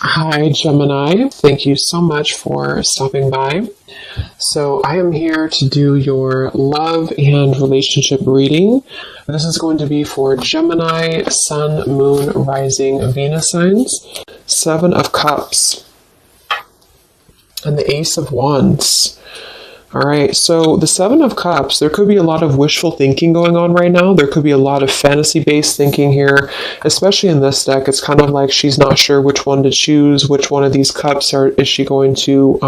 Hi, Gemini. Thank you so much for stopping by. So, I am here to do your love and relationship reading. This is going to be for Gemini, Sun, Moon, Rising, Venus signs. Seven of Cups and the Ace of Wands. All right, so the Seven of Cups, there could be a lot of wishful thinking going on right now. There could be a lot of fantasy-based thinking here, especially in this deck. It's kind of like she's not sure which one to choose, which one of these cups is she going to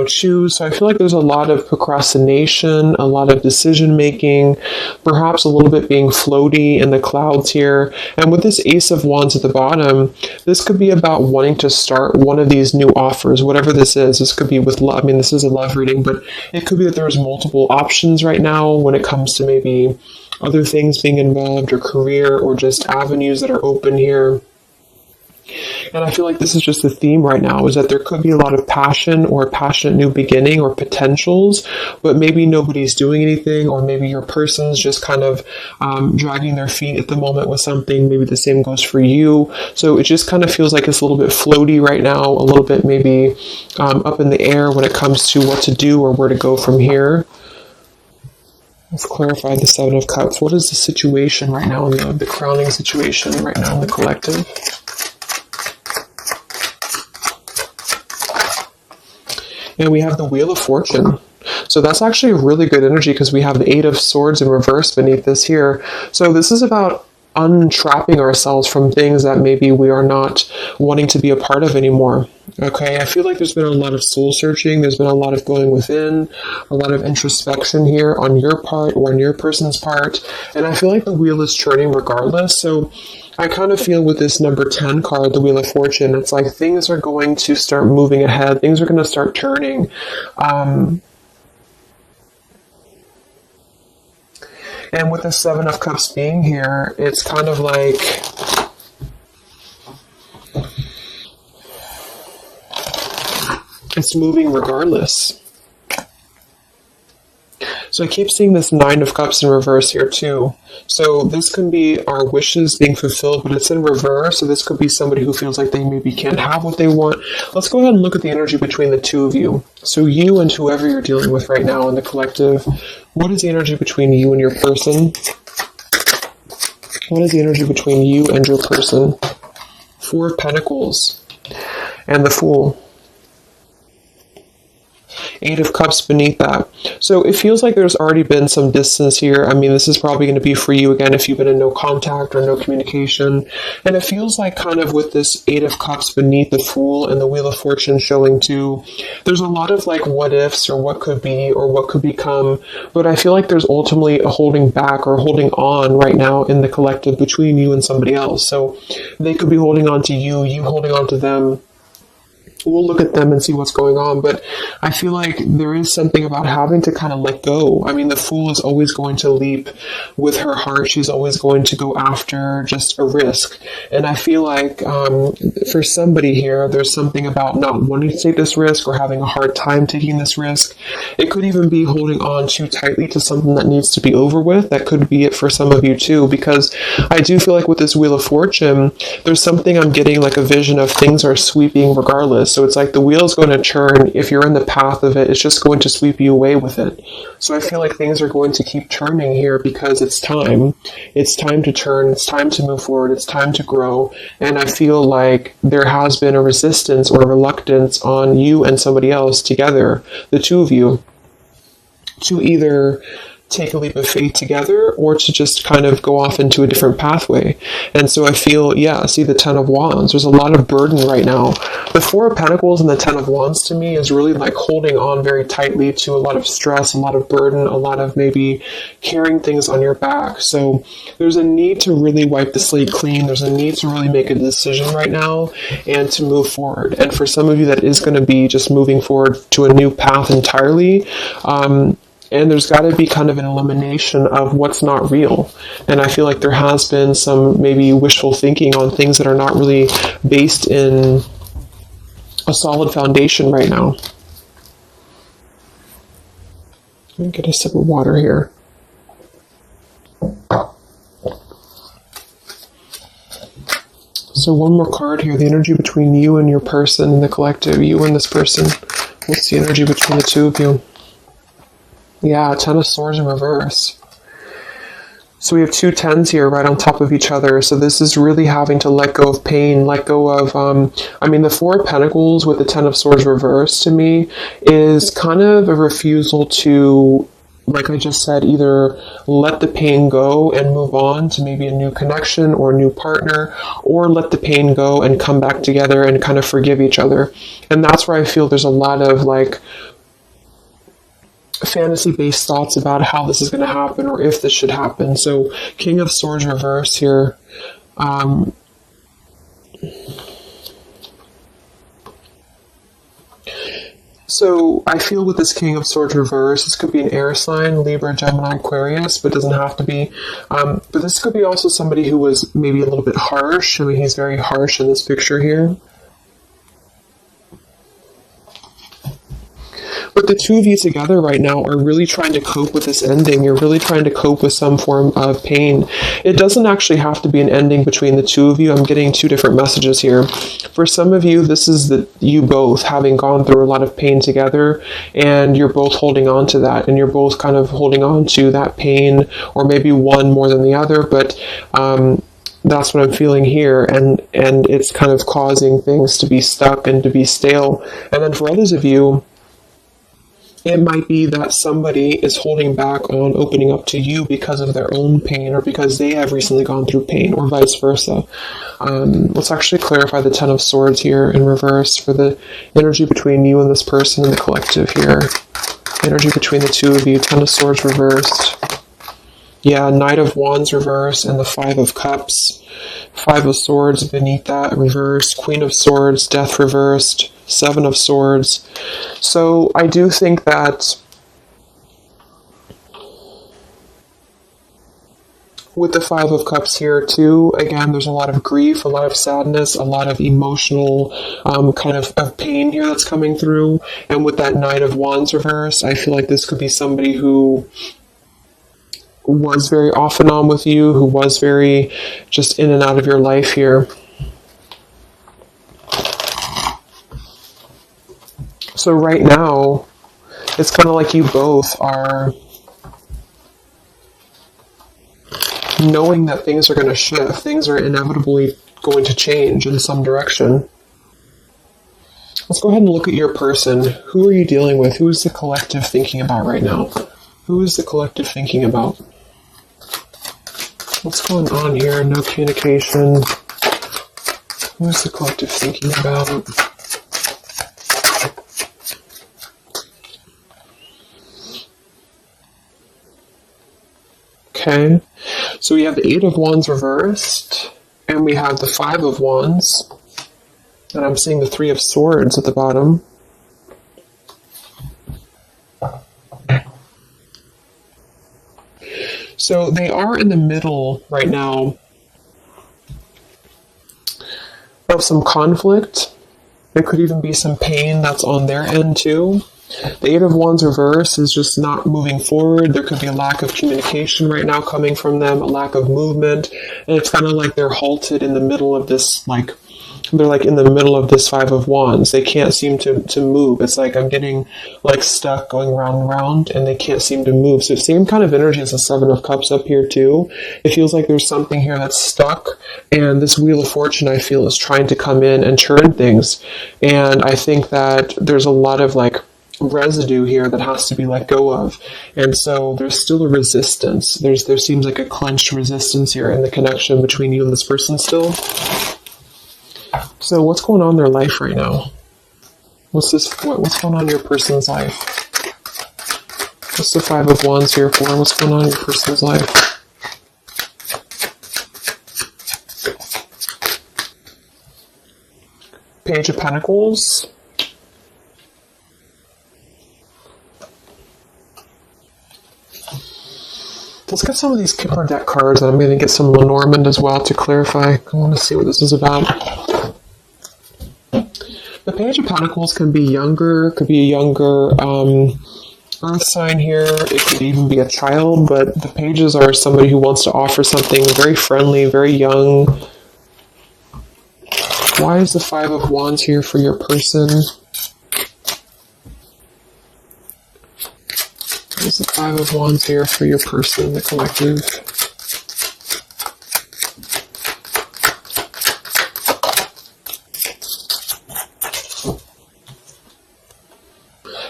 choose. So I feel like there's a lot of procrastination, a lot of decision making, perhaps a little bit being floaty in the clouds here. And with this Ace of Wands at the bottom, this could be about wanting to start one of these new offers, whatever this is. This could be with love. I mean, this is a love reading, but it could be that there's multiple options right now when it comes to maybe other things being involved or career or just avenues that are open here. And I feel like this is just the theme right now, is that there could be a lot of passion or a passionate new beginning or potentials, but maybe nobody's doing anything, or maybe your person's just kind of dragging their feet at the moment with something. Maybe the same goes for you. So it just kind of feels like it's a little bit floaty right now, a little bit maybe up in the air when it comes to what to do or where to go from here. Let's clarify the Seven of Cups. What is the situation right now, in the crowning situation right now in the collective? And we have the Wheel of Fortune. So that's actually a really good energy because we have the Eight of Swords in reverse beneath this here. So this is about untrapping ourselves from things that maybe we are not wanting to be a part of anymore. Okay, I feel like there's been a lot of soul searching. There's been a lot of going within, a lot of introspection here on your part or on your person's part. And I feel like the wheel is turning regardless. So I kind of feel with this number 10 card, the Wheel of Fortune, it's like things are going to start moving ahead. Things are going to start turning. And with the Seven of Cups being here, it's kind of like it's moving regardless. So I keep seeing this Nine of Cups in reverse here too. So this can be our wishes being fulfilled, but it's in reverse. So this could be somebody who feels like they maybe can't have what they want. Let's go ahead and look at the energy between the two of you. So you and whoever you're dealing with right now in the collective, what is the energy between you and your person? What is the energy between you and your person? Four of Pentacles and the Fool. Eight of Cups beneath that. So it feels like there's already been some distance here. I mean, this is probably going to be for you again if you've been in no contact or no communication. And it feels like kind of with this Eight of Cups beneath the Fool and the Wheel of Fortune showing too, there's a lot of like what ifs or what could be or what could become. But I feel like there's ultimately a holding back or holding on right now in the collective between you and somebody else. So they could be holding on to you, you holding on to them. We'll look at them and see what's going on, but I feel like there is something about having to kind of let go. I mean, the Fool is always going to leap with her heart. She's always going to go after just a risk. And I feel like for somebody here, there's something about not wanting to take this risk or having a hard time taking this risk. It could even be holding on too tightly to something that needs to be over with. That could be it for some of you too, because I do feel like with this Wheel of Fortune, there's something I'm getting like a vision of things are sweeping regardless. So it's like the wheel's going to turn. If you're in the path of it, it's just going to sweep you away with it. So I feel like things are going to keep turning here because it's time. It's time to turn. It's time to move forward. It's time to grow. And I feel like there has been a resistance or a reluctance on you and somebody else together, the two of you, to either take a leap of faith together or to just kind of go off into a different pathway. And so I feel, see the Ten of Wands. There's a lot of burden right now. The Four of Pentacles and the Ten of Wands to me is really like holding on very tightly to a lot of stress, a lot of burden, a lot of maybe carrying things on your back. So there's a need to really wipe the slate clean. There's a need to really make a decision right now and to move forward. And for some of you, that is going to be just moving forward to a new path entirely. And there's got to be kind of an elimination of what's not real. And I feel like there has been some maybe wishful thinking on things that are not really based in a solid foundation right now. Let me get a sip of water here. So one more card here, the energy between you and your person and the collective, you and this person. What's the energy between the two of you? Yeah, Ten of Swords in reverse. So we have two tens here right on top of each other. So this is really having to let go of pain, let go of, the Four of Pentacles with the Ten of Swords reverse to me is kind of a refusal to, like I just said, either let the pain go and move on to maybe a new connection or a new partner, or let the pain go and come back together and kind of forgive each other. And that's where I feel there's a lot of like fantasy-based thoughts about how this is going to happen or if this should happen. So King of Swords reverse here. So I feel with this King of Swords reverse, this could be an air sign, Libra, Gemini, Aquarius, but it doesn't have to be. But this could be also somebody who was maybe a little bit harsh. I mean, he's very harsh in this picture here. But the two of you together right now are really trying to cope with this ending. You're really trying to cope with some form of pain. It doesn't actually have to be an ending between the two of you. I'm getting two different messages here. For some of you, this is you both having gone through a lot of pain together, and you're both holding on to that, and you're both kind of holding on to that pain, or maybe one more than the other, but that's what I'm feeling here, and it's kind of causing things to be stuck and to be stale. And then for others of you, it might be that somebody is holding back on opening up to you because of their own pain or because they have recently gone through pain, or vice versa. Let's actually clarify the Ten of Swords here in reverse for the energy between you and this person and the collective here. Energy between the two of you, Ten of Swords reversed. Yeah, Knight of Wands reversed and the Five of Cups. Five of Swords beneath that reversed. Queen of Swords, Death reversed. Seven of Swords. So I do think that with the Five of Cups here too, again, there's a lot of grief, a lot of sadness, a lot of emotional kind of pain here that's coming through. And with that Knight of Wands reverse, I feel like this could be somebody who was very off and on with you, who was very just in and out of your life here. So right now, it's kind of like you both are knowing that things are going to shift. Things are inevitably going to change in some direction. Let's go ahead and look at your person. Who are you dealing with? Who is the collective thinking about right now? Who is the collective thinking about? What's going on here? No communication. Who is the collective thinking about? Okay, so we have the Eight of Wands reversed, and we have the Five of Wands, and I'm seeing the Three of Swords at the bottom. So they are in the middle right now of some conflict. There could even be some pain that's on their end too. The Eight of Wands reverse is just not moving forward. There could be a lack of communication right now coming from them, a lack of movement, and it's kind of like they're halted in the middle of this, they're like in the middle of this Five of Wands. They can't seem to move. It's like I'm getting like stuck going round and round, and they can't seem to move. So same kind of energy as the Seven of Cups up here too. It feels like there's something here that's stuck, and this Wheel of Fortune, I feel, is trying to come in and turn things. And I think that there's a lot of residue here that has to be let go of, and so there's still a resistance. There seems like a clenched resistance here in the connection between you and this person still. So what's going on in their life right now? What's going on in your person's life? What's the Five of Wands here for? What's going on in your person's life? Page of Pentacles. Let's get some of these Kipper deck cards, and I'm going to get some Lenormand as well to clarify. I want to see what this is about. The Page of Pentacles can be younger, could be a younger earth sign here. It could even be a child, but the pages are somebody who wants to offer something very friendly, very young. Why is the Five of Wands here for your person? Why is the Five of Wands here for your person, the collective?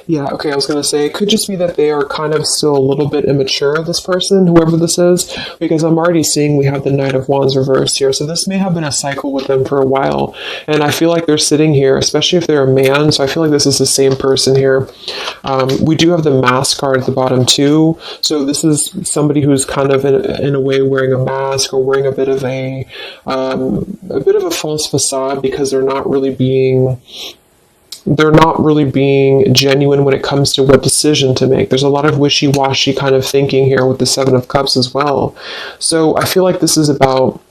Yeah, okay, I was going to say, it could just be that they are kind of still a little bit immature, this person, whoever this is, because I'm already seeing we have the Knight of Wands reversed here, so this may have been a cycle with them for a while, and I feel like they're sitting here, especially if they're a man, so I feel like this is the same person here. We do have the Mask card at the bottom too, so this is somebody who's kind of in a way wearing a mask or wearing a bit of a false facade because they're not really being genuine when it comes to what decision to make. There's a lot of wishy-washy kind of thinking here with the Seven of Cups as well. So I feel like this is about,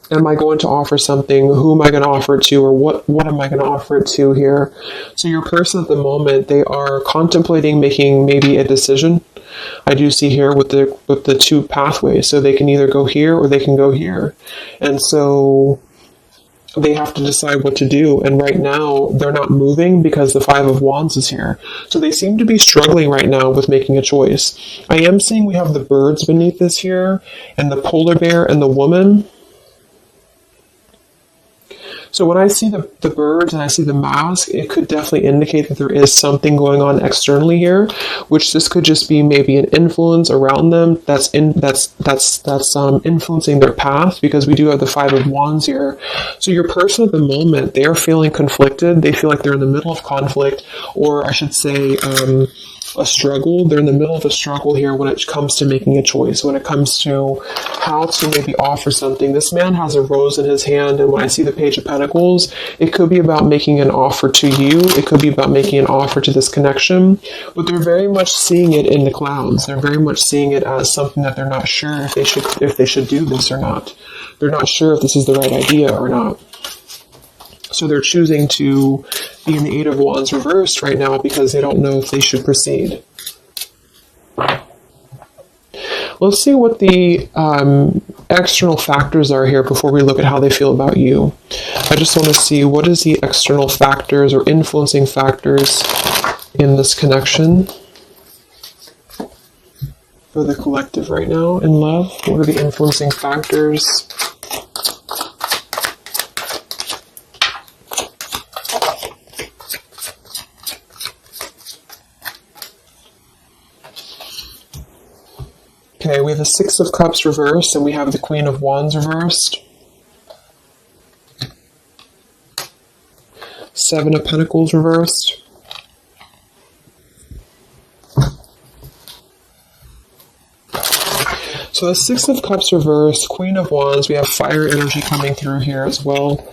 am I going to offer something? Who am I going to offer it to? Or what am I going to offer it to here? So your person at the moment, they are contemplating making maybe a decision. I do see here with the two pathways. So they can either go here or they can go here. And so they have to decide what to do, and right now they're not moving because the Five of Wands is here. So they seem to be struggling right now with making a choice. I am seeing we have the birds beneath this here, and the polar bear and the woman. So when I see the birds and I see the mask, it could definitely indicate that there is something going on externally here, which this could just be maybe an influence around them that's influencing their path, because we do have the Five of Wands here. So your person at the moment, they are feeling conflicted. They feel like they're in the middle of conflict, or I should say, a struggle. They're in the middle of a struggle here when it comes to making a choice, when it comes to how to maybe offer something. This man has a rose in his hand, and when I see the Page of Pentacles, it could be about making an offer to you. It could be about making an offer to this connection, but they're very much seeing it in the clouds. They're very much seeing it as something that they're not sure if they should do this or not. They're not sure if this is the right idea or not. So they're choosing to be in the Eight of Wands reversed right now because they don't know if they should proceed. Let's see what the external factors are here before we look at how they feel about you. I just want to see what is the external factors or influencing factors in this connection for the collective right now in love. What are the influencing factors? Okay, we have the Six of Cups reversed, and we have the Queen of Wands reversed. Seven of Pentacles reversed. So the Six of Cups reversed, Queen of Wands, we have fire energy coming through here as well.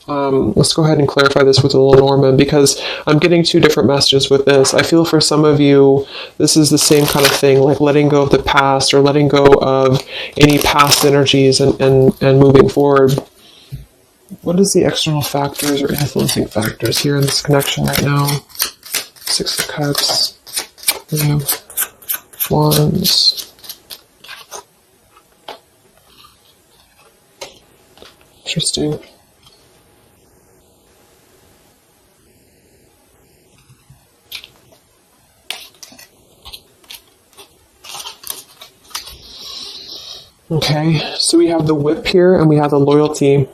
Let's go ahead and clarify this with Lenormand, because I'm getting two different messages with this. I feel for some of you, this is the same kind of thing, like letting go of the past or letting go of any past energies and moving forward. What is the external factors or influencing factors here in this connection right now? Six of Cups, Wands. Interesting. Okay, so we have the Whip here and we have the Loyalty.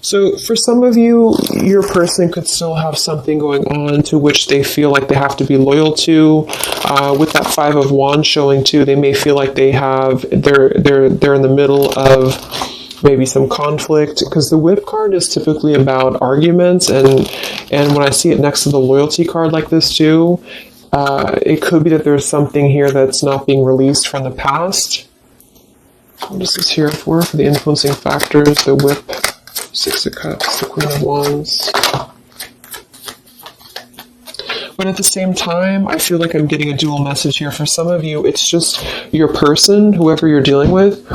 So for some of you, your person could still have something going on to which they feel like they have to be loyal to. With that Five of Wands showing too, they may feel like they're in the middle of maybe some conflict, because the Whip card is typically about arguments, and when I see it next to the Loyalty card like this too, it could be that there's something here that's not being released from the past. What is this here for the influencing factors? The Whip, Six of Cups, the Queen of Wands. But at the same time, I feel like I'm getting a dual message here. For some of you, it's just your person, whoever you're dealing with.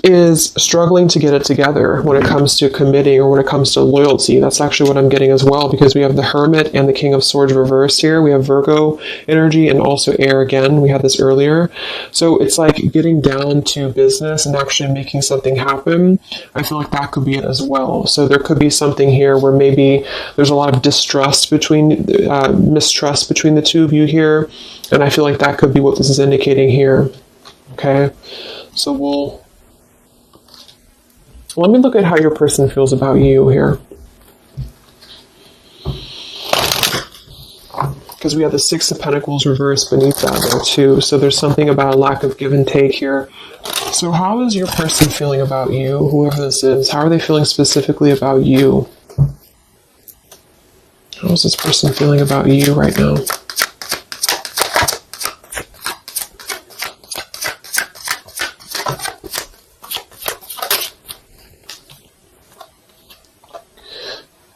is struggling to get it together when it comes to committing or when it comes to loyalty. That's actually what I'm getting as well, because we have the Hermit and the King of Swords reversed here. We have Virgo energy and also air again. We had this earlier. So it's like getting down to business and actually making something happen. I feel like that could be it as well. So there could be something here where maybe there's a lot of mistrust between the two of you here. And I feel like that could be what this is indicating here. Okay. So let me look at how your person feels about you here. Because we have the Six of Pentacles reversed beneath that there too. So there's something about a lack of give and take here. So how is your person feeling about you, whoever this is? How are they feeling specifically about you? How is this person feeling about you right now?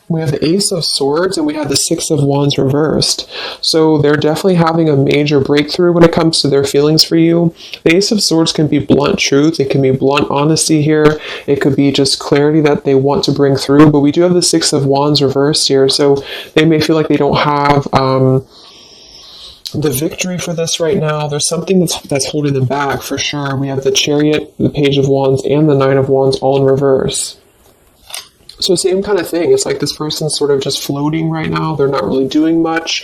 We have the Ace of Swords and we have the Six of Wands reversed. So they're definitely having a major breakthrough when it comes to their feelings for you. The Ace of Swords can be blunt truth. It can be blunt honesty here. It could be just clarity that they want to bring through. But we do have the Six of Wands reversed here. So they may feel like they don't have the victory for this right now. There's something that's holding them back for sure. We have the Chariot, the Page of Wands, and the Nine of Wands all in reverse. So same kind of thing. It's like this person's sort of just floating right now. They're not really doing much.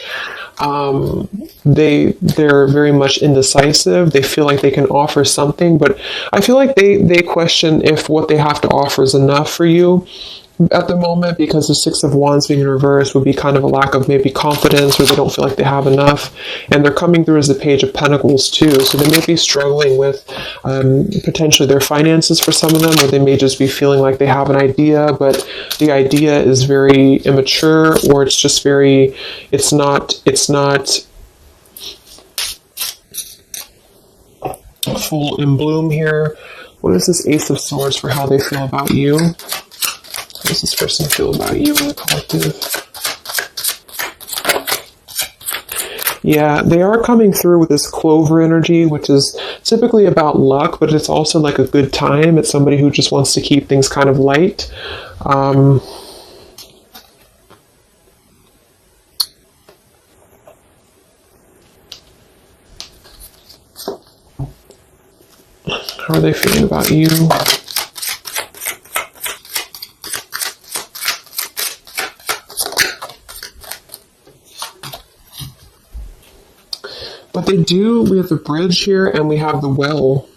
They're very much indecisive. They feel like they can offer something, but I feel like they question if what they have to offer is enough for you at the moment, because the Six of Wands being in reverse would be kind of a lack of maybe confidence, or they don't feel like they have enough. And they're coming through as the Page of Pentacles too. So they may be struggling with potentially their finances for some of them, or they may just be feeling like they have an idea, but the idea is very immature, or it's just very, it's not full in bloom here. What is this Ace of Swords for how they feel about you? How does this person feel about you in the collective? Yeah, they are coming through with this Clover energy, which is typically about luck, but it's also like a good time. It's somebody who just wants to keep things kind of light. How are they feeling about you? But we have the Bridge here and we have the Well.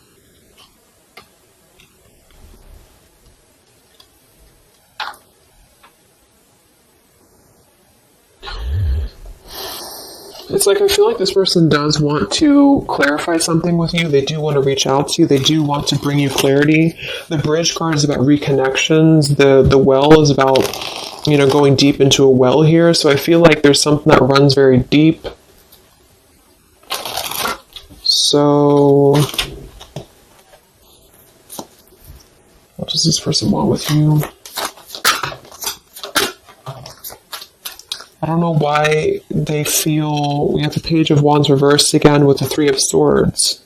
It's like I feel like this person does want to clarify something with you. They do want to reach out to you. They do want to bring you clarity. The Bridge card is about reconnections. The Well is about, going deep into a well here. So I feel like there's something that runs very deep. So, what does this person want with you? I don't know why they feel... We have the Page of Wands reversed again with the Three of Swords.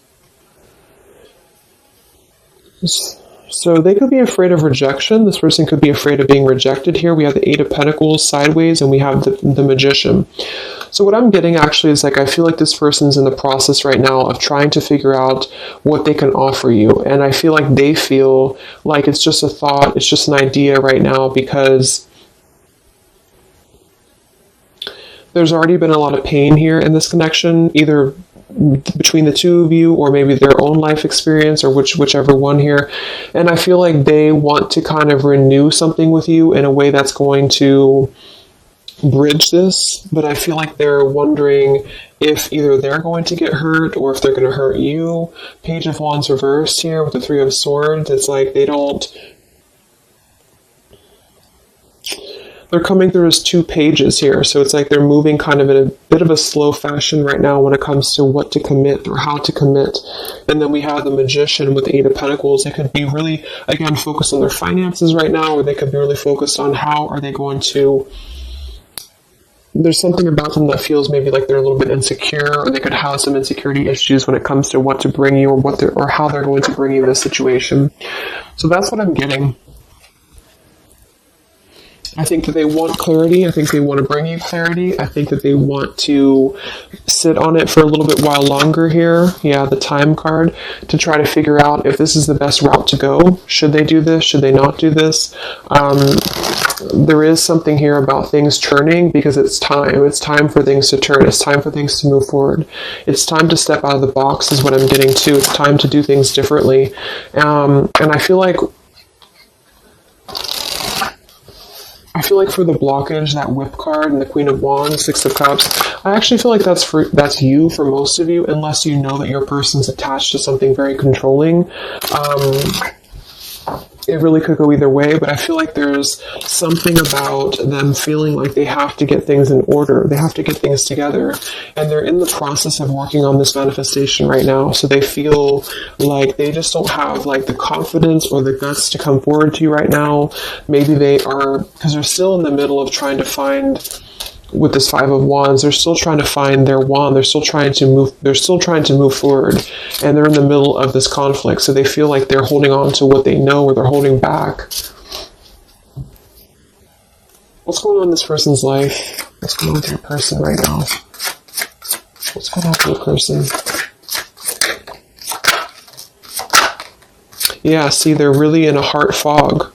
So they could be afraid of rejection. This person could be afraid of being rejected here. We have the Eight of Pentacles sideways and we have the Magician. So what I'm getting actually is like I feel like this person's in the process right now of trying to figure out what they can offer you. And I feel like they feel like it's just a thought, it's just an idea right now, because there's already been a lot of pain here in this connection, either between the two of you or maybe their own life experience, or whichever one here. And I feel like they want to kind of renew something with you in a way that's going to bridge this, but I feel like they're wondering if either they're going to get hurt or if they're going to hurt you. Page of Wands reversed here with the Three of Swords. It's like they're coming through as two pages here. So it's like they're moving kind of in a bit of a slow fashion right now when it comes to what to commit or how to commit. And then we have the Magician with the Eight of Pentacles. They could be really, again, focused on their finances right now, or they could be really focused on how are they going to there's something about them that feels maybe like they're a little bit insecure, or they could have some insecurity issues when it comes to what to bring you, or how they're going to bring you this situation. So that's what I'm getting. I think that they want clarity. I think they want to bring you clarity. I think that they want to sit on it for a little bit while longer here. Yeah, the time card, to try to figure out if this is the best route to go. Should they do this? Should they not do this? There is something here about things turning, because it's time. It's time for things to turn. It's time for things to move forward. It's time to step out of the box is what I'm getting to. It's time to do things differently. And I feel like for the blockage, that Whip card and the Queen of Wands, Six of Cups, I actually feel like that's you for most of you, unless you know that your person's attached to something very controlling. It really could go either way, but I feel like there's something about them feeling like they have to get things in order. They have to get things together, and they're in the process of working on this manifestation right now. So they feel like they just don't have like the confidence or the guts to come forward to you right now. Maybe they are, because they're still in the middle of trying to find, with this Five of Wands, they're still trying to find their wand. They're still trying to move forward, and they're in the middle of this conflict. So they feel like they're holding on to what they know, or they're holding back. What's going on in this person's life? What's going on with your person right now? What's going on with your person? Yeah, see, they're really in a heart fog.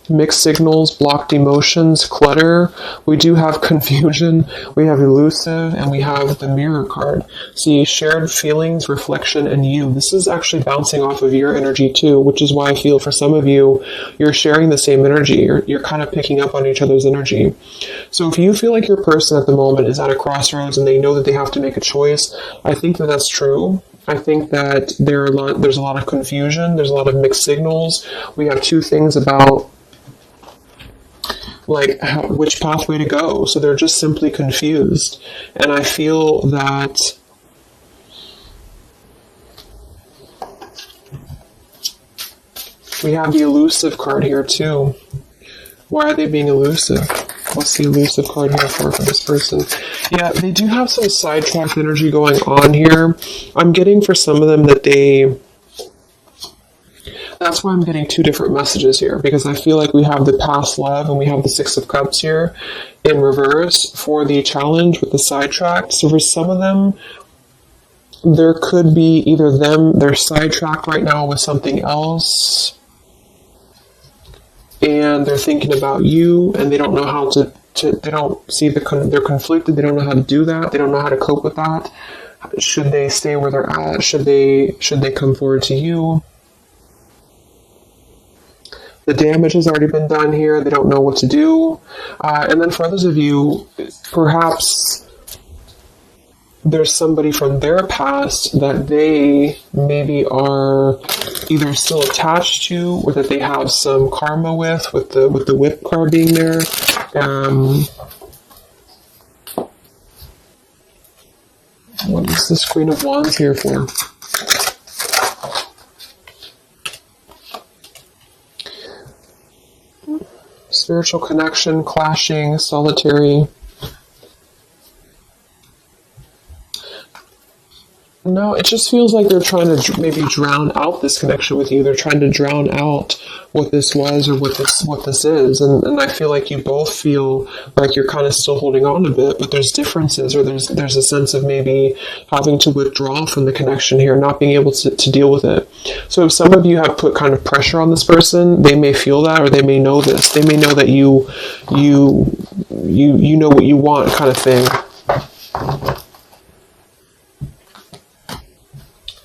Mixed signals, blocked emotions, clutter. We do have confusion, we have elusive, and we have the Mirror card. See, shared feelings, reflection, and you. This is actually bouncing off of your energy too, which is why I feel for some of you, you're sharing the same energy. You're kind of picking up on each other's energy. So if you feel like your person at the moment is at a crossroads and they know that they have to make a choice, I think that that's true. I think that there's a lot of confusion, there's a lot of mixed signals. We have two things about which pathway to go. So they're just simply confused. And I feel that we have the elusive card here too. Why are they being elusive? What's the elusive card here for this person? Yeah, they do have some sidetracked energy going on here. I'm getting for some of them that that's why I'm getting two different messages here, because I feel like we have the past love and we have the Six of Cups here in reverse for the challenge with the sidetracked. So for some of them, there could be either they're sidetracked right now with something else, and they're thinking about you, and they don't know how to they don't see they're conflicted. They don't know how to do that. They don't know how to cope with that. Should they stay where they're at? Should they come forward to you? The damage has already been done here. They don't know what to do. And then for others of you, perhaps there's somebody from their past that they maybe are either still attached to, or that they have some karma with the Whip card being there. What is this Queen of Wands here for? Spiritual connection, clashing, solitary. No, it just feels like they're trying to maybe drown out this connection with you. They're trying to drown out what this was or what this is. And I feel like you both feel like you're kind of still holding on a bit, but there's differences, or there's a sense of maybe having to withdraw from the connection here, not being able to deal with it. So if some of you have put kind of pressure on this person, they may feel that, or they may know this. They may know that you know what you want, kind of thing.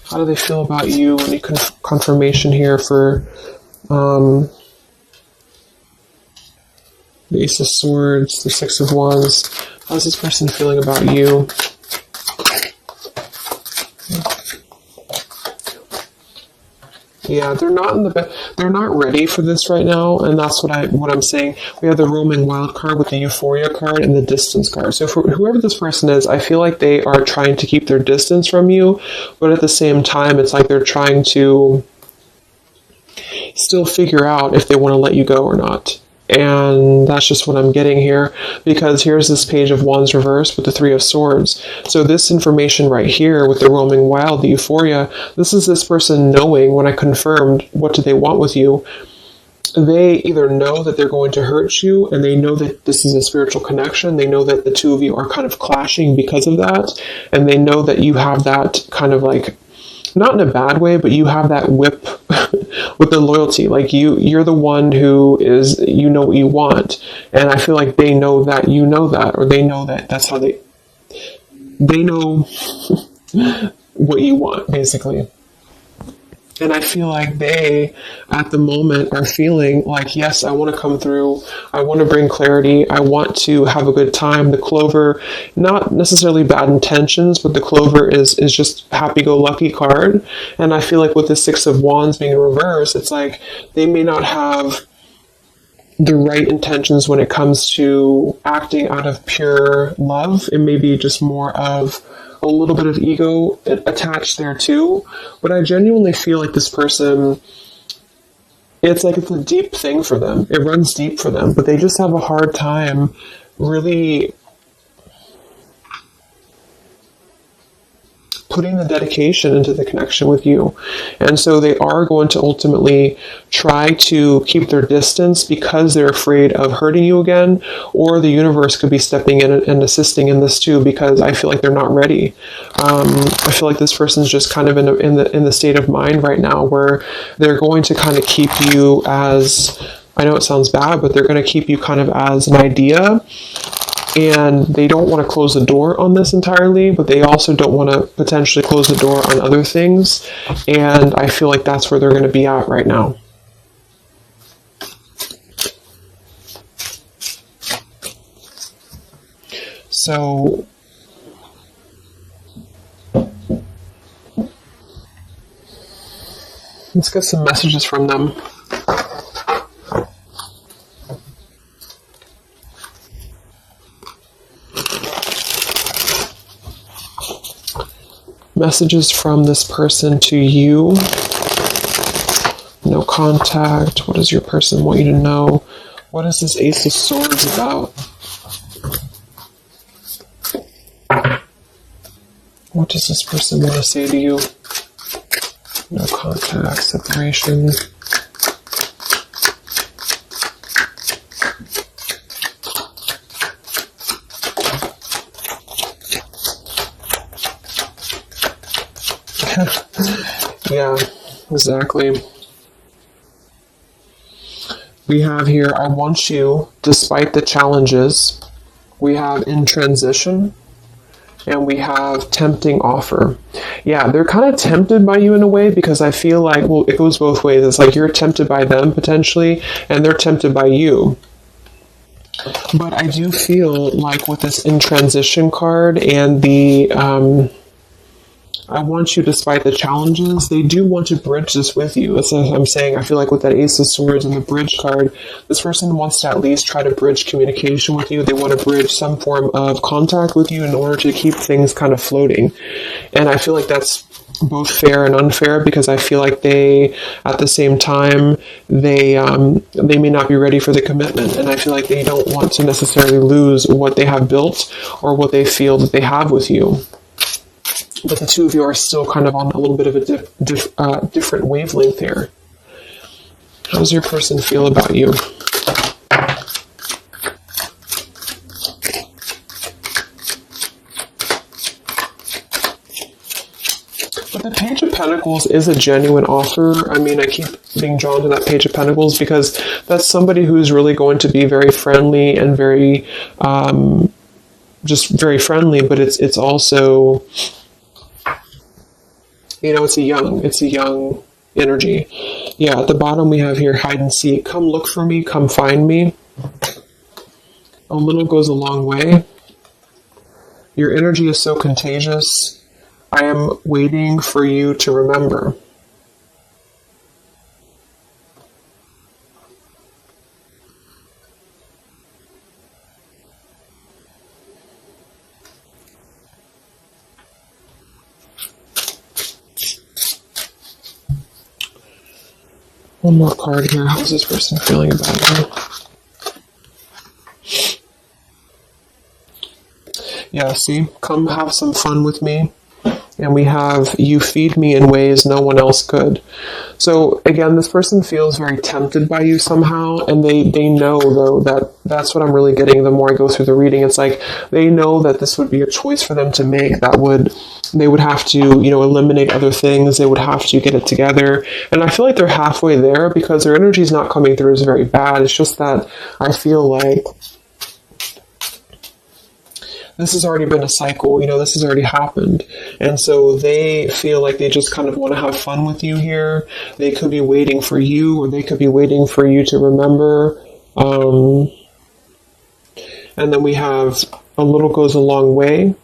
How do they feel about you? Any confirmation here for the Ace of Swords, the Six of Wands? How's this person feeling about you? Yeah, they're not ready for this right now, and that's what I'm saying. We have the roaming wild card with the Euphoria card and the distance card. So for whoever this person is, I feel like they are trying to keep their distance from you, but at the same time, it's like they're trying to still figure out if they want to let you go or not. And that's just what I'm getting here, because here's this Page of Wands reversed with the Three of Swords. So this information right here with the roaming wild, the euphoria, this is this person knowing, when I confirmed what do they want with you, they either know that they're going to hurt you, and they know that this is a spiritual connection. They know that the two of you are kind of clashing because of that. And they know that you have that kind of like, not in a bad way, but you have that whip with the loyalty. Like you're the one who is, you know what you want. And I feel like they know that you know that, or they know that that's how they know what you want, basically. And I feel like they, at the moment, are feeling like, yes, I want to come through. I want to bring clarity. I want to have a good time. The Clover, not necessarily bad intentions, but the Clover is just happy-go-lucky card. And I feel like with the Six of Wands being in reverse, it's like they may not have the right intentions when it comes to acting out of pure love. It may be just more of a little bit of ego attached there too, but I genuinely feel like this person, it's like it's a deep thing for them. It runs deep for them, but they just have a hard time really putting the dedication into the connection with you. And so they are going to ultimately try to keep their distance because they're afraid of hurting you again, or the universe could be stepping in and assisting in this too, because I feel like they're not ready. I feel like this person's just kind of in the state of mind right now where they're going to kind of keep you as, I know it sounds bad, but they're going to keep you kind of as an idea. And they don't want to close the door on this entirely, but they also don't want to potentially close the door on other things. And I feel like that's where they're going to be at right now. So let's get some messages from them. Messages from this person to you. No contact. What does your person want you to know? What is this Ace of Swords about? What does this person want to say to you? No contact, separation. Yeah, exactly. We have here, I want you, despite the challenges. We have in transition. And we have tempting offer. Yeah, they're kind of tempted by you in a way, because I feel like, well, it goes both ways. It's like you're tempted by them potentially, and they're tempted by you. But I do feel like with this in transition card and the I want you despite the challenges, they do want to bridge this with you. That's what I'm saying. I feel like with that Ace of Swords and the bridge card, this person wants to at least try to bridge communication with you. They want to bridge some form of contact with you in order to keep things kind of floating. And I feel like that's both fair and unfair, because I feel like they, at the same time, they may not be ready for the commitment. And I feel like they don't want to necessarily lose what they have built or what they feel that they have with you. But the two of you are still kind of on a little bit of a different wavelength here. How does your person feel about you? But the Page of Pentacles is a genuine offer. I mean, I keep being drawn to that Page of Pentacles because that's somebody who's really going to be very friendly and very, just very friendly, but it's also, you know, it's a young energy. Yeah, at the bottom we have here hide and seek. Come look for me, come find me. A little goes a long way. Your energy is so contagious. I am waiting for you to remember. One more card here. How's this person feeling about you? Yeah, see? Come have some fun with me. And we have, you feed me in ways no one else could. So again, this person feels very tempted by you somehow, and they know, though, that that's what I'm really getting the more I go through the reading. It's like they know that this would be a choice for them to make. They would have to, eliminate other things. They would have to get it together. And I feel like they're halfway there because their energy is not coming through as very bad. It's just that I feel like this has already been a cycle, this has already happened. And so they feel like they just kind of want to have fun with you here. They could be waiting for you, or they could be waiting for you to remember. And then we have a little goes a long way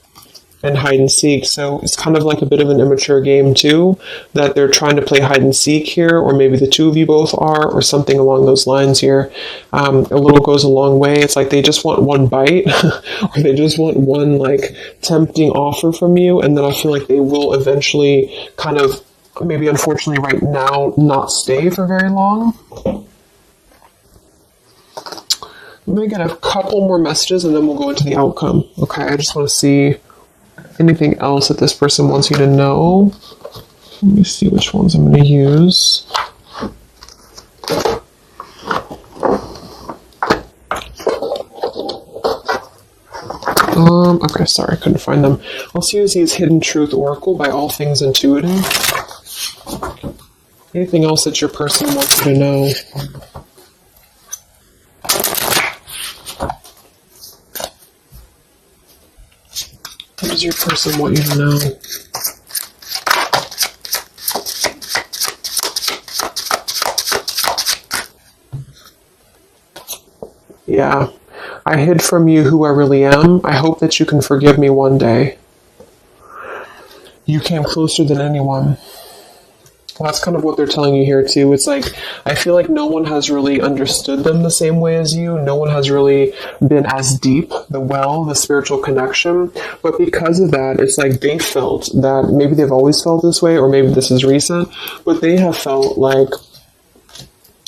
and hide and seek. So it's kind of like a bit of an immature game too, that they're trying to play hide and seek here, or maybe the two of you both are, or something along those lines here. A little goes a long way. It's like they just want one bite or they just want one like tempting offer from you. And then I feel like they will eventually kind of, maybe unfortunately right now, not stay for very long. I'm going to get a couple more messages and then we'll go into the outcome. Okay, I just want to see anything else that this person wants you to know. Let me see which ones I'm going to use. Okay, sorry, I couldn't find them. Let's use these Hidden Truth Oracle by All Things Intuitive. Anything else that your person wants you to know? What does your person want you to know? Yeah. I hid from you who I really am. I hope that you can forgive me one day. You came closer than anyone. Well, that's kind of what they're telling you here too. It's like, I feel like no one has really understood them the same way as you. No one has really been as deep, the spiritual connection. But because of that, it's like they felt that maybe they've always felt this way, or maybe this is recent, but they have felt like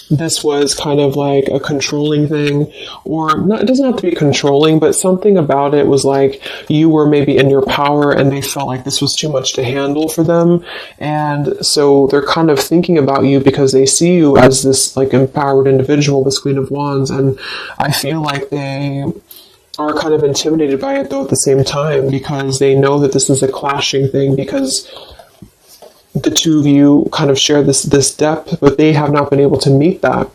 this was kind of like a controlling thing, or not, it doesn't have to be controlling, but something about it was like you were maybe in your power and they felt like this was too much to handle for them. And so they're kind of thinking about you because they see you as this like empowered individual, this Queen of Wands. And I feel like they are kind of intimidated by it though at the same time, because they know that this is a clashing thing, because the two of you kind of share this depth, but they have not been able to meet that.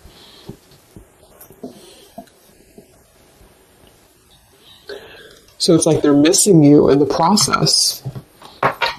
So it's like they're missing you in the process,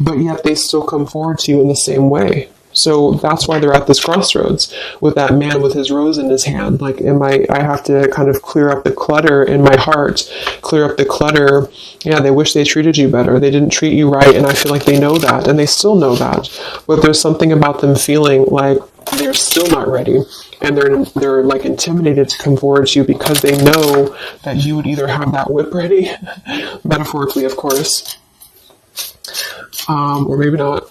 but yet they still come forward to you in the same way. So that's why they're at this crossroads with that man with his rose in his hand. Like, I have to kind of clear up the clutter in my heart, clear up the clutter. Yeah, they wish they treated you better. They didn't treat you right. And I feel like they know that, and they still know that. But there's something about them feeling like they're still not ready. And they're like intimidated to come forward to you because they know that you would either have that whip ready, metaphorically, of course, or maybe not.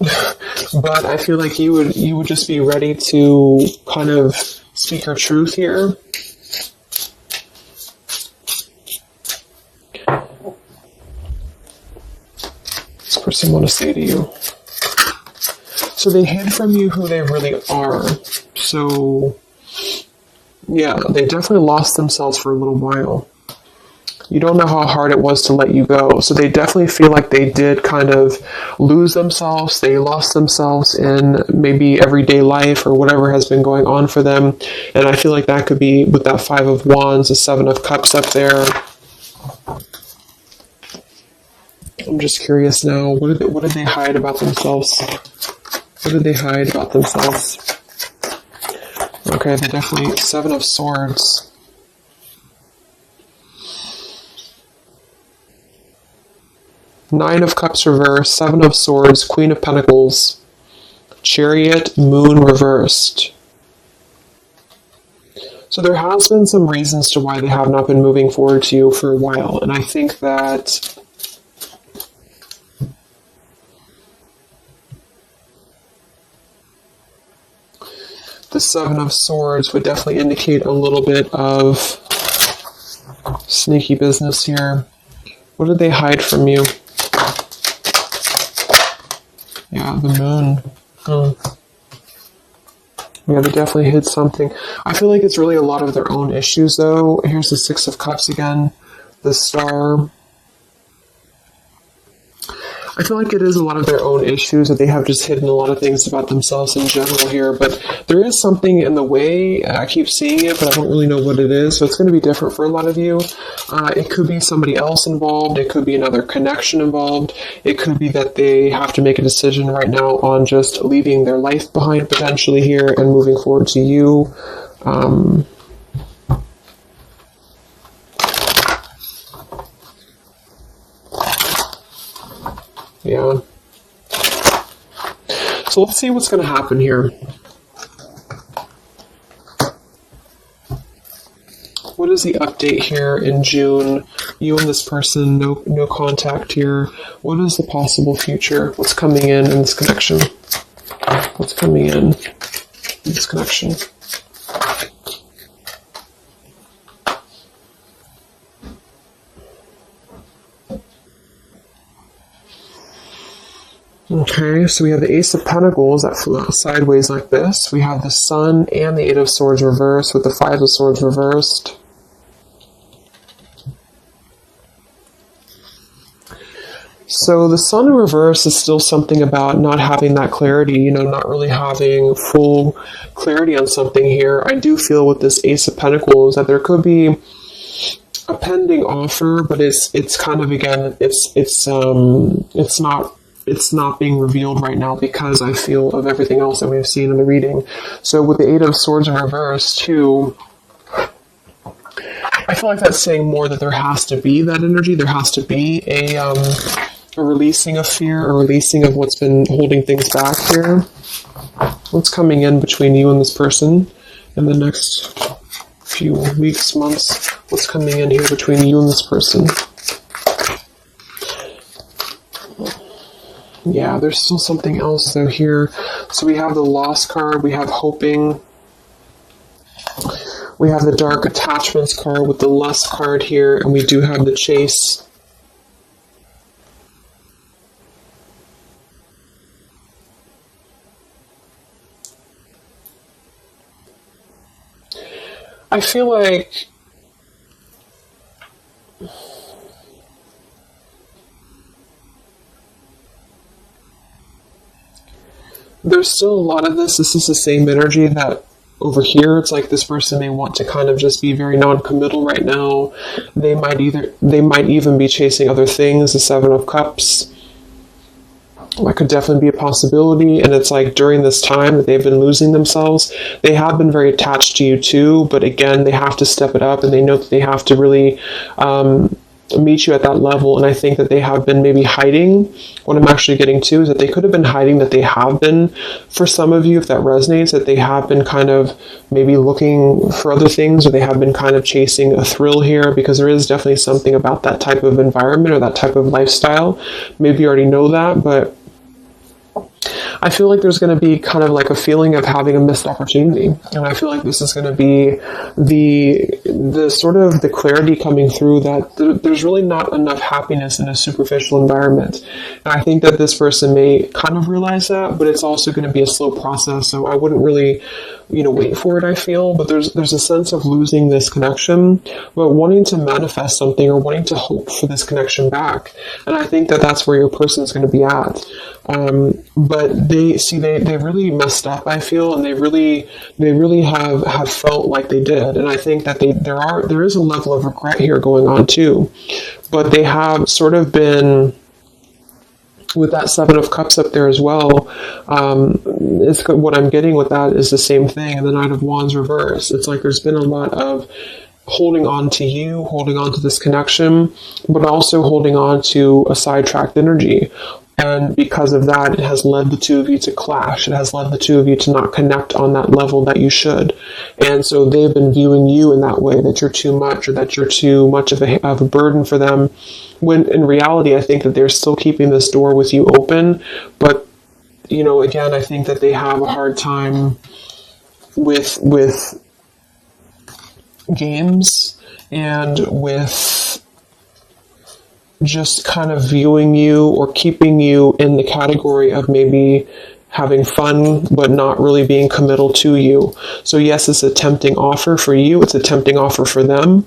But I feel like you would just be ready to kind of speak your truth here. This person want to say to you. So they hid from you who they really are. So yeah, they definitely lost themselves for a little while. You don't know how hard it was to let you go. So they definitely feel like they did kind of lose themselves. They lost themselves in maybe everyday life or whatever has been going on for them. And I feel like that could be with that Five of Wands, the Seven of Cups up there. I'm just curious now. What did they hide about themselves? What did they hide about themselves? Okay, they definitely, Seven of Swords. Nine of Cups reversed, Seven of Swords, Queen of Pentacles, Chariot, Moon reversed. So there has been some reasons to why they have not been moving forward to you for a while. And I think that the Seven of Swords would definitely indicate a little bit of sneaky business here. What did they hide from you? Yeah, the moon. Yeah, they definitely hid something. I feel like it's really a lot of their own issues, though. Here's the Six of Cups again. The Star. I feel like it is a lot of their own issues that they have just hidden a lot of things about themselves in general here. But there is something in the way. I keep seeing it, but I don't really know what it is. So it's going to be different for a lot of you. It could be somebody else involved. It could be another connection involved. It could be that they have to make a decision right now on just leaving their life behind potentially here and moving forward to you. Yeah. So let's see what's going to happen here. What is the update here in June? You and this person, no contact here. What is the possible future? What's coming in this connection? What's coming in this connection? Okay, so we have the Ace of Pentacles that flew out sideways like this. We have the Sun and the Eight of Swords reversed with the Five of Swords reversed. So the Sun in reverse is still something about not having that clarity, not really having full clarity on something here. I do feel with this Ace of Pentacles that there could be a pending offer, but it's kind of, again, it's not being revealed right now because I feel of everything else that we've seen in the reading. So with the Eight of Swords in reverse too, I feel like that's saying more that there has to be that energy. There has to be a releasing of fear, a releasing of what's been holding things back here. What's coming in between you and this person in the next few weeks, months? What's coming in here between you and this person? Yeah, there's still something else though here. So we have the Lost card, we have Hoping, we have the Dark Attachments card with the Lust card here, and we do have the Chase. I feel like there's still a lot of this. This is the same energy that over here, it's like this person may want to kind of just be very non-committal right now. They might even be chasing other things. The Seven of Cups. That could definitely be a possibility. And it's like during this time that they've been losing themselves, they have been very attached to you too. But again, they have to step it up, and they know that they have to really meet you at that level. And I think that they have been maybe hiding. What I'm actually getting to is that they could have been hiding, that they have been, for some of you, if that resonates, that they have been kind of maybe looking for other things, or they have been kind of chasing a thrill here, because there is definitely something about that type of environment or that type of lifestyle. Maybe you already know that, but I feel like there's going to be kind of like a feeling of having a missed opportunity. And I feel like this is going to be the sort of the clarity coming through that there's really not enough happiness in a superficial environment. And I think that this person may kind of realize that, but it's also going to be a slow process. So I wouldn't really, wait for it, I feel. But there's a sense of losing this connection, but wanting to manifest something or wanting to hope for this connection back. And I think that that's where your person is going to be at. But they really messed up, I feel, and they really have felt like they did. And I think that there is a level of regret here going on too. But they have sort of been, with that Seven of Cups up there as well, what I'm getting with that is the same thing. And the Knight of Wands reverse. It's like there's been a lot of holding on to you, holding on to this connection, but also holding on to a sidetracked energy. And because of that, it has led the two of you to clash. It has led the two of you to not connect on that level that you should. And so they've been viewing you in that way, that you're too much, or that you're too much of a burden for them. When in reality, I think that they're still keeping this door with you open. But, again, I think that they have a hard time with games and with just kind of viewing you or keeping you in the category of maybe having fun, but not really being committal to you. So yes, it's a tempting offer for you. It's a tempting offer for them.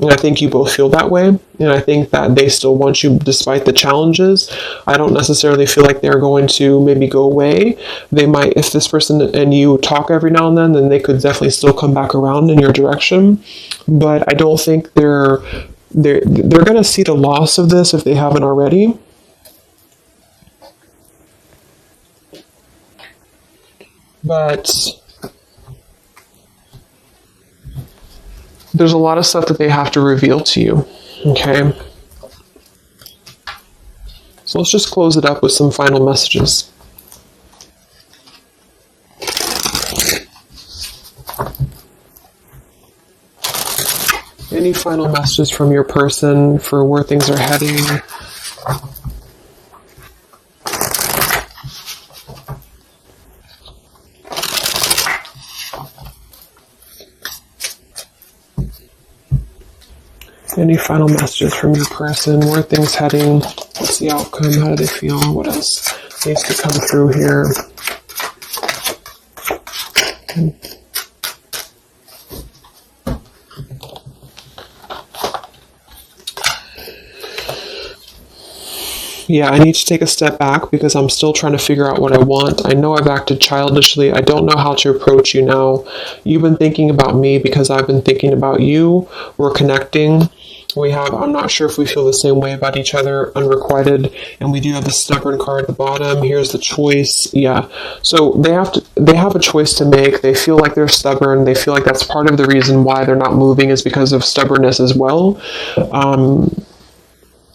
And I think you both feel that way. And I think that they still want you despite the challenges. I don't necessarily feel like they're going to maybe go away. They might, if this person and you talk every now and then they could definitely still come back around in your direction. But I don't think they're going to see the loss of this if they haven't already. But there's a lot of stuff that they have to reveal to you, okay? So let's just close it up with some final messages. Any final messages from your person for where things are heading? Any final messages from your person? Where are things heading? What's the outcome? How do they feel? What else needs to come through here? Yeah, I need to take a step back because I'm still trying to figure out what I want. I know I've acted childishly. I don't know how to approach you now. You've been thinking about me because I've been thinking about you. We're connecting. I'm not sure if we feel the same way about each other, unrequited, and we do have the stubborn card at the bottom. Here's the choice. Yeah. So they have a choice to make. They feel like they're stubborn. They feel like that's part of the reason why they're not moving is because of stubbornness as well.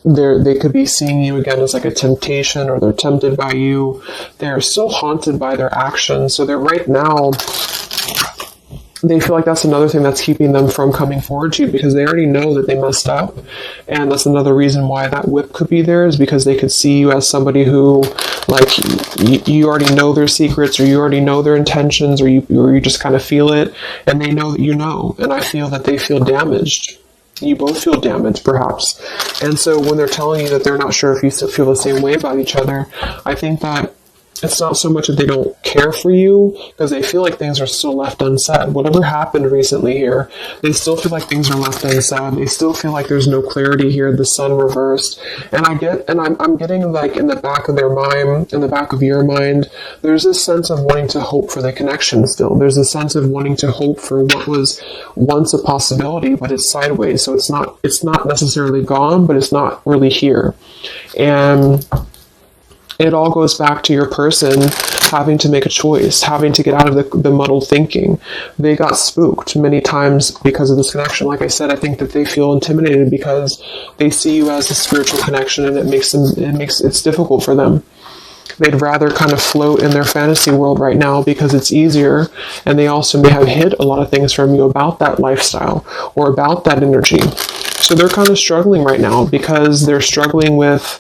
They could be seeing you again as like a temptation, or they're tempted by you. They're so haunted by their actions. So they're right now, they feel like that's another thing that's keeping them from coming forward to you because they already know that they messed up. And that's another reason why that whip could be there, is because they could see you as somebody who, like, you already know their secrets, or you already know their intentions, or you just kind of feel it, and they know that you know. And I feel that they feel damaged. You both feel damaged, perhaps. And so when they're telling you that they're not sure if you still feel the same way about each other, I think that it's not so much that they don't care for you, because they feel like things are still left unsaid. Whatever happened recently here, they still feel like things are left unsaid. They still feel like there's no clarity here, the sun reversed. And I'm getting like in the back of their mind, in the back of your mind, there's this sense of wanting to hope for the connection still. There's a sense of wanting to hope for what was once a possibility, but it's sideways. So it's not necessarily gone, but it's not really here. And it all goes back to your person having to make a choice, having to get out of the muddled thinking. They got spooked many times because of this connection. Like I said, I think that they feel intimidated because they see you as a spiritual connection, and it's difficult for them. They'd rather kind of float in their fantasy world right now because it's easier, and they also may have hid a lot of things from you about that lifestyle or about that energy. So they're kind of struggling right now because they're struggling with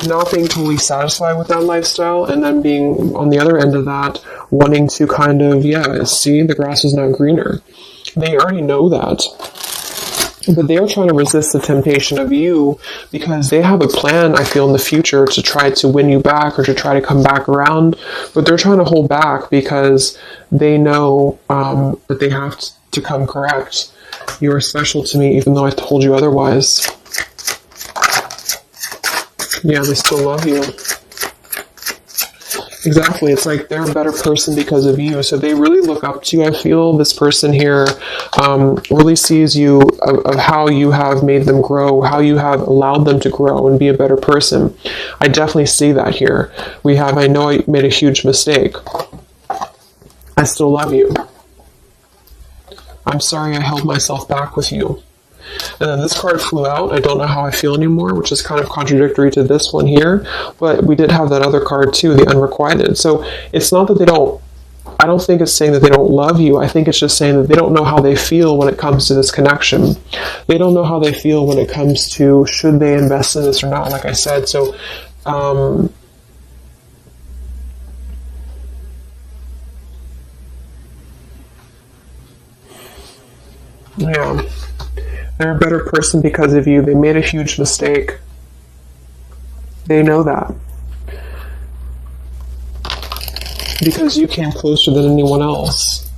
not being totally satisfied with that lifestyle, and then being on the other end of that, wanting to kind of, see the grass is not greener. They already know that, but they are trying to resist the temptation of you because they have a plan, I feel, in the future to try to win you back or to try to come back around, but they're trying to hold back because they know that they have to come correct. You are special to me even though I told you otherwise. Yeah, they still love you. Exactly. It's like they're a better person because of you. So they really look up to you. I feel this person here really sees you of how you have made them grow, how you have allowed them to grow and be a better person. I definitely see that here. I know I made a huge mistake. I still love you. I'm sorry I held myself back with you. And then this card flew out. I don't know how I feel anymore, which is kind of contradictory to this one here. But we did have that other card too, the unrequited. So it's not that I don't think it's saying that they don't love you. I think it's just saying that they don't know how they feel when it comes to this connection. They don't know how they feel when it comes to should they invest in this or not, like I said. So, yeah. They're a better person because of you. They made a huge mistake. They know that. Because you came closer than anyone else.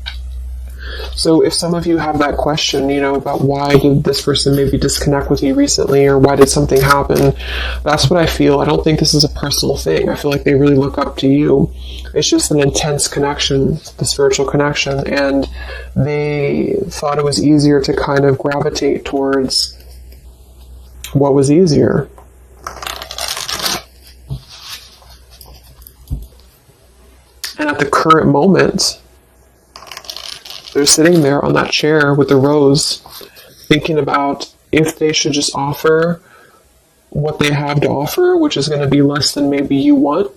So if some of you have that question, about why did this person maybe disconnect with you recently, or why did something happen, that's what I feel. I don't think this is a personal thing. I feel like they really look up to you. It's just an intense connection, the spiritual connection, and they thought it was easier to kind of gravitate towards what was easier. And at the current moment, they're sitting there on that chair with the rose, thinking about if they should just offer what they have to offer, which is going to be less than maybe you want,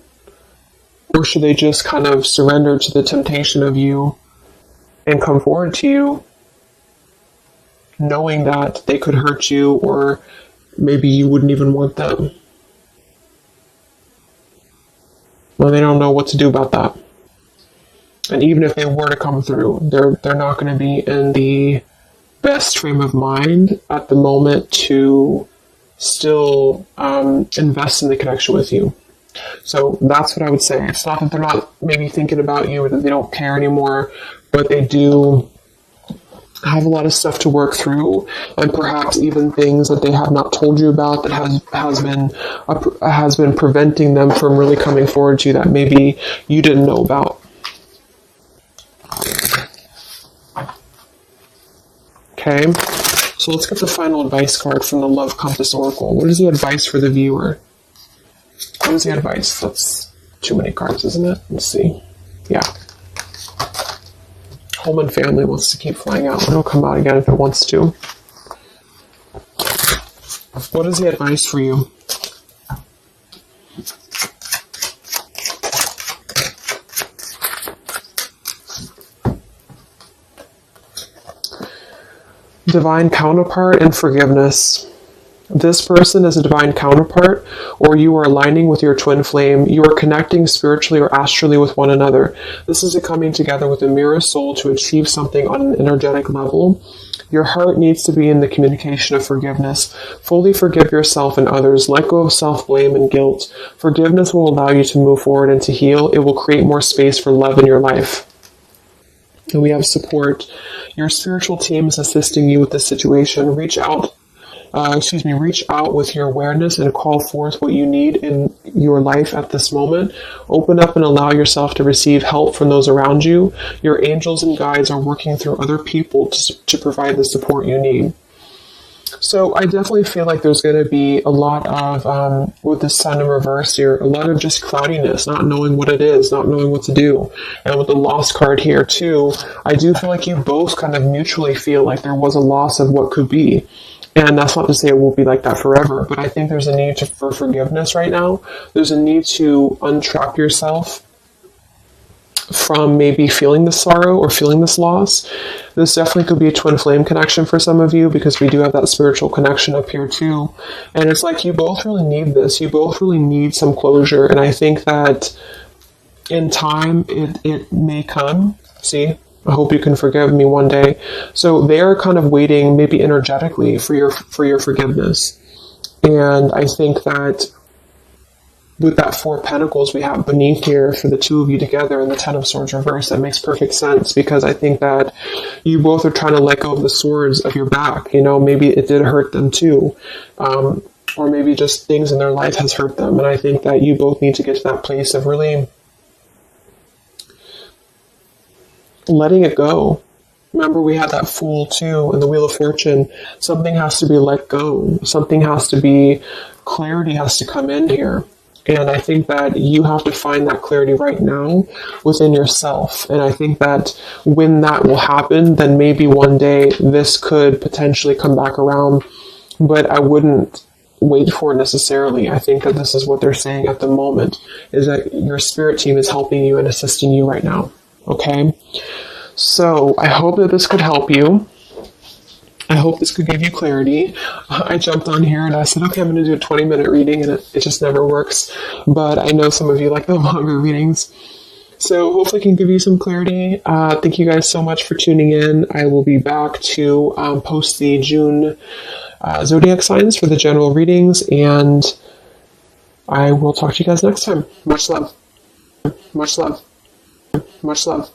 or should they just kind of surrender to the temptation of you and come forward to you, knowing that they could hurt you, or maybe you wouldn't even want them. Well, they don't know what to do about that. And even if they were to come through, they're not going to be in the best frame of mind at the moment to still invest in the connection with you. So that's what I would say. It's not that they're not maybe thinking about you or that they don't care anymore, but they do have a lot of stuff to work through, and perhaps even things that they have not told you about that has been preventing them from really coming forward to you that maybe you didn't know about. Okay, so let's get the final advice card from the Love Compass Oracle. What is the advice for the viewer? What is the advice? That's too many cards, isn't it? Let's see. Yeah. Home and family wants to keep flying out. It'll come out again if it wants to. What is the advice for you? Divine counterpart and forgiveness. This person is a divine counterpart, or you are aligning with your twin flame. You are connecting spiritually or astrally with one another. This is a coming together with a mirror soul to achieve something on an energetic level. Your heart needs to be in the communication of forgiveness. Fully forgive yourself and others. Let go of self-blame and guilt. Forgiveness will allow you to move forward and to heal. It will create more space for love in your life. And we have support. Your spiritual team is assisting you with this situation. Reach out with your awareness and call forth what you need in your life at this moment. Open up and allow yourself to receive help from those around you. Your angels and guides are working through other people to provide the support you need. So I definitely feel like there's going to be a lot of, with the sun in reverse here, a lot of just cloudiness, not knowing what it is, not knowing what to do. And with the lost card here too, I do feel like you both kind of mutually feel like there was a loss of what could be. And that's not to say it will be like that forever, but I think there's a need for forgiveness right now. There's a need to untrap yourself from maybe feeling this sorrow or feeling this loss. This definitely could be a twin flame connection for some of you, because we do have that spiritual connection up here too. And it's like you both really need this. You both really need some closure. And I think that in time, it may come. See? I hope you can forgive me one day. So they are kind of waiting, maybe energetically, for your forgiveness. And I think that with that Four of Pentacles we have beneath here for the two of you together and the Ten of Swords reversed, that makes perfect sense, because I think that you both are trying to let go of the swords of your back. Maybe it did hurt them too. Or maybe just things in their life has hurt them. And I think that you both need to get to that place of really letting it go. Remember, we had that Fool too in the Wheel of Fortune. Something has to be let go. Something has to be, clarity has to come in here. And I think that you have to find that clarity right now within yourself. And I think that when that will happen, then maybe one day this could potentially come back around. But I wouldn't wait for it necessarily. I think that this is what they're saying at the moment, is that your spirit team is helping you and assisting you right now. Okay? So I hope that this could help you. I hope this could give you clarity. I jumped on here and I said, okay, I'm going to do a 20-minute reading, and it just never works. But I know some of you like the longer readings. So hopefully I can give you some clarity. Thank you guys so much for tuning in. I will be back to post the June zodiac signs for the general readings, and I will talk to you guys next time. Much love. Much love. Much love.